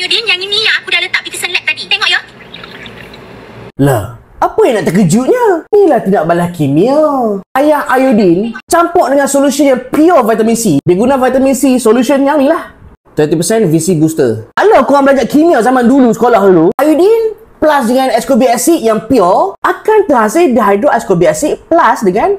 iodine. Yang ini yang aku dah letak Peterson Lab tadi. Tengok ya. Lah, apa yang nak terkejutnya? Inilah tidak balas kimia. Ayah iodine campur dengan solution yang pure vitamin C. Dia guna vitamin C solution yang ni lah. 30% VC booster. Kalau korang belajar kimia zaman dulu, sekolah dulu, iodine plus dengan ascorbic acid yang pure akan terhasil dihydroascorbic acid plus dengan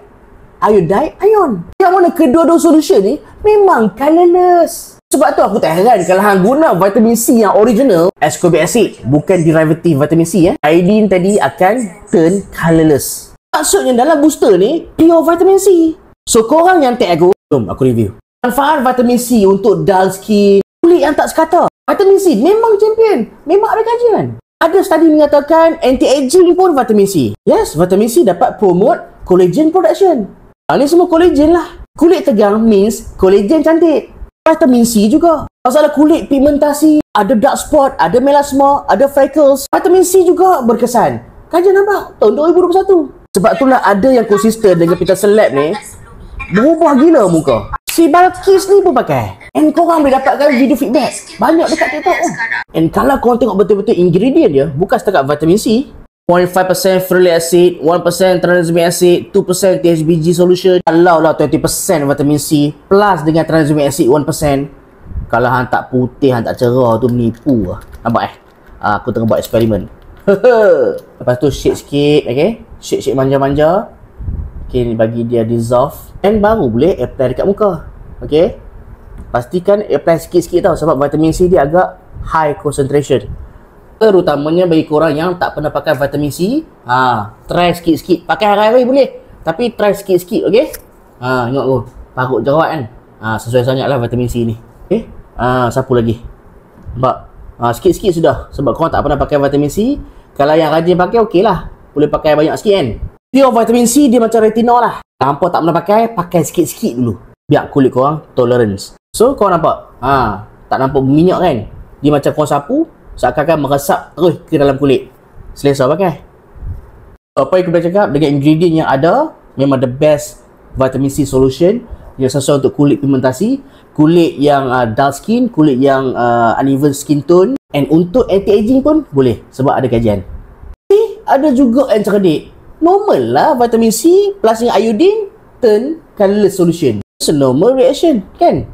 iodide ion. Yang mana kedua-dua solution ni memang colorless. Sebab tu aku tak heran kalau hang guna vitamin C yang original, ascorbic acid, bukan derivative vitamin C iodine tadi akan turn colorless. Maksudnya dalam booster ni pure vitamin C. So korang yang tag aku, jom aku review. Manfaat vitamin C untuk dull skin, kulit yang tak sekata. Vitamin C memang champion. Memang ada kajian. Ada study mengatakan anti-aging pun vitamin C. Yes, vitamin C dapat promote collagen production. Ini semua collagen lah. Kulit tegang means collagen cantik. Vitamin C juga. Masalah kulit pigmentasi, ada dark spot, ada melasma, ada freckles. Vitamin C juga berkesan. Kajian nampak tahun 2021. Sebab itulah ada yang konsisten dengan Peterson Lab ni berubah gila muka. Si Balkis ni pun pakai. And korang boleh dapatkan video feedback banyak dekat TikTok. And kalau korang tengok betul-betul ingredient dia, bukan setakat vitamin C, 0.5% ferulic acid, 1% tranexamic acid, 2% THBG solution. Kalau lah 20% vitamin C plus dengan tranexamic acid 1%. Kalau hang tak putih, hang tak cerah tu menipu lah. Nampak aku tengah buat eksperimen. Lepas tu shake sikit, okay? Shake manja-manja. Okay, bagi dia dissolve. And baru boleh apply dekat muka. Okay? Pastikan apply sikit-sikit tau, sebab vitamin C dia agak high concentration. Terutamanya bagi korang yang tak pernah pakai vitamin C, try sikit-sikit. Pakai hari-hari boleh, tapi try sikit-sikit, okey? Tengok tu, parut jerawat kan. Sesuai sangat lah vitamin C ni. Okey? Sapu lagi. Nampak? Sikit-sikit sudah. Sebab korang tak pernah pakai vitamin C. Kalau yang rajin pakai, okey lah. Boleh pakai banyak sikit kan. Pure vitamin C dia macam retinol lah. Hampa tak pernah pakai sikit-sikit dulu. Biar kulit korang tolerance. So, korang nampak? Tak nampak berminyak kan? Dia macam korang sapu, seakan-akan meresap terus ke dalam kulit. Selesa pakai. So, apa yang kita cakap, dengan ingredient yang ada, memang the best vitamin C solution yang sesuai untuk kulit pigmentasi, kulit yang dull skin, kulit yang uneven skin tone, and untuk anti-aging pun boleh, sebab ada kajian. Tapi ada juga yang cerdik. Normal lah vitamin C plus dengan iodine turn colorless solution. It's a normal reaction, kan?